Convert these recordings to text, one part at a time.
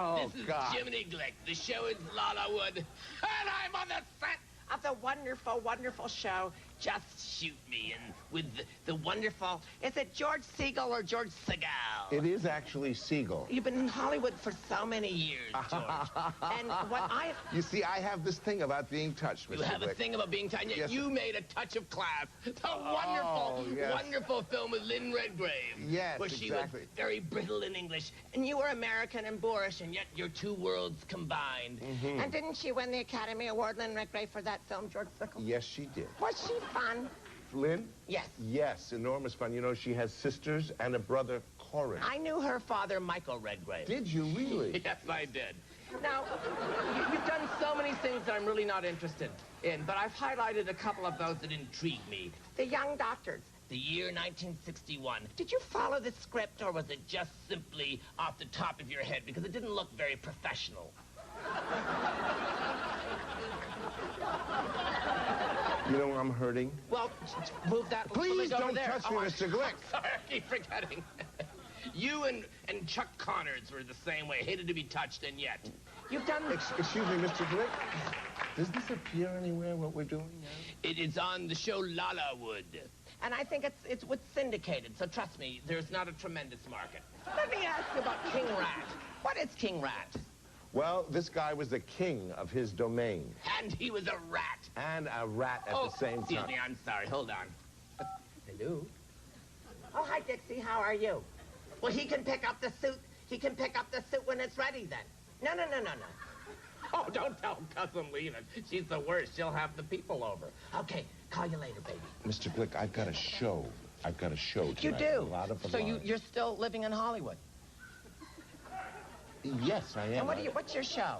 Oh, this is God. Jiminy Glick. The show is Lalawood, and I'm on the set of the wonderful, wonderful show, Just Shoot Me, and with the wonderful, is it George Segal or George Segal? It is actually Segal. You've been in Hollywood for so many years, George. And what I... You see, I have this thing about being touched, Mr. You have Glick. a thing about being tiny. Yes. You made A Touch of Class, the wonderful, yes. wonderful film with Lynn Redgrave. Yes, where she exactly. was very brittle in English, and you were American and boorish, and yet your two worlds combined. Mm-hmm. And didn't she win the Academy Award, Lynn Redgrave, for that film, George Sickles? Yes, she did. Was she fun? Lynn? Yes. Yes, enormous fun. You know, she has sisters and a brother, Corin. I knew her father, Michael Redgrave. Did you really? Yes, I did. Now, you've done so many things that I'm really not interested in, but I've highlighted a couple of those that intrigue me. The Young Doctors, the year 1961. Did you follow the script, or was it just simply off the top of your head? Because it didn't look very professional. You know I'm hurting? Well, move that. Please don't there. touch me, Mr. Glick. Sorry, I keep forgetting. You and Chuck Connors were the same way. Hated to be touched, and yet. You've done... Excuse me, Mr. Glick. Does this appear anywhere, what we're doing now? It is on the show Lalawood. And I think it's what's syndicated, so trust me, there's not a tremendous market. Let me ask you about King Rat. What is King Rat? Well, this guy was the king of his domain. And he was a rat. And a rat at the same time. Excuse me, I'm sorry. Hold on. Hello? Oh, hi, Dixie. How are you? Well, he can pick up the suit. He can pick up the suit when it's ready, then. No. Oh, don't tell Cuss I'm leaving. She's the worst. She'll have the people over. Okay, call you later, baby. Mr. Glick, I've got a show. I've got a show tonight. You do? A lot of so you're still living in Hollywood? Yes, I am. And what's your show?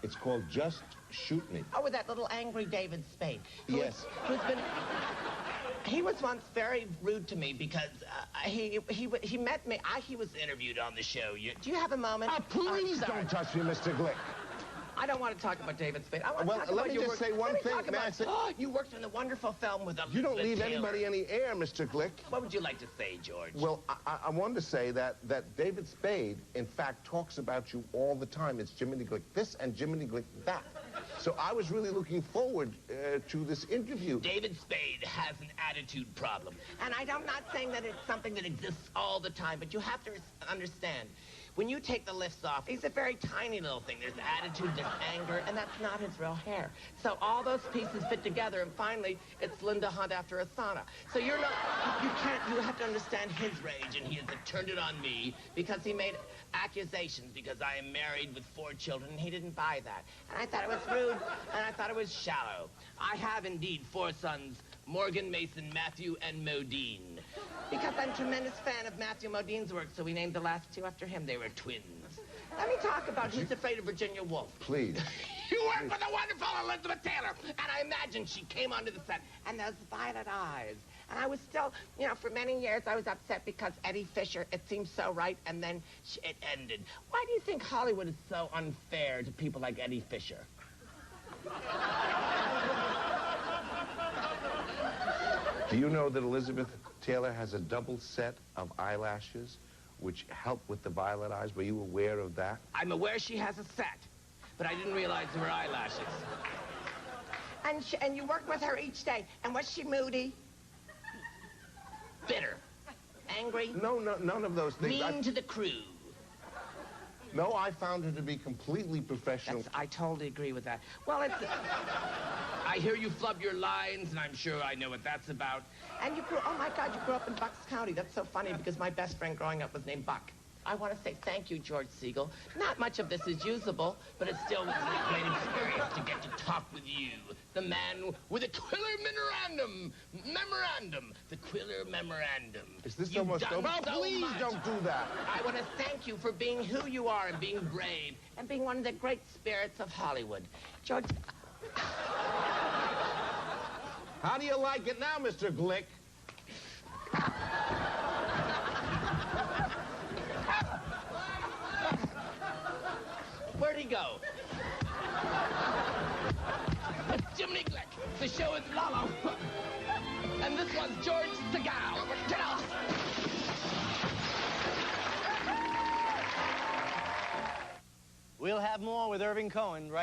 It's called Just Shoot Me. Oh, with that little angry David Spade. Yes. He was once very rude to me because he met me. He was interviewed on the show. Do you have a moment? Oh, please don't touch me, Mr. Glick. I don't want to talk about David Spade. I want to talk about let me just say one thing. You worked in the wonderful film with Elizabeth You don't leave Taylor. anybody any air, Mr. Glick. What would you like to say, George? Well, I wanted to say that David Spade, in fact, talks about you all the time. It's Jiminy Glick this and Jiminy Glick that. So I was really looking forward to this interview. David Spade has an attitude problem. And I'm not saying that it's something that exists all the time, but you have to understand. When you take the lifts off, he's a very tiny little thing. There's attitude, there's anger, and that's not his real hair. So all those pieces fit together, and finally, it's Linda Hunt after a sauna. So you have to understand his rage, and he has turned it on me because he made accusations because I am married with 4 children, and he didn't buy that. And I thought it was rude, and I thought it was shallow. I have indeed 4 sons, Morgan, Mason, Matthew, and Modine. Because I'm a tremendous fan of Matthew Modine's work, so we named the last 2 after him. They were twins. Let me talk about Who's Afraid of Virginia Woolf. Please. You work for the wonderful Elizabeth Taylor, and I imagine she came onto the set, and those violet eyes. And I was still, for many years, I was upset because Eddie Fisher, it seemed so right, and then it ended. Why do you think Hollywood is so unfair to people like Eddie Fisher? Do you know that Elizabeth Taylor has a double set of eyelashes which help with the violet eyes? Were you aware of that? I'm aware she has a set, but I didn't realize there were eyelashes. And you worked with her each day, and was she moody? Bitter? Angry? No, none of those things. Mean to the crew? No, I found her to be completely professional. I totally agree with that. Well, I hear you flub your lines, and I'm sure I know what that's about. And you oh my God, you grew up in Bucks County. That's so funny because my best friend growing up was named Buck. I want to say thank you, George Segal. Not much of this is usable, but it still was a great experience to get to talk with you, the man with a Quiller memorandum. The Quiller memorandum. Is this almost over? So please much. don't do that. I want to thank you for being who you are and being brave and being one of the great spirits of Hollywood. George... How do you like it now, Mr. Glick? Where'd he go? It's Jiminy Glick. The show is Lalo. And this was George Segal. Get off! We'll have more with Irving Cohen right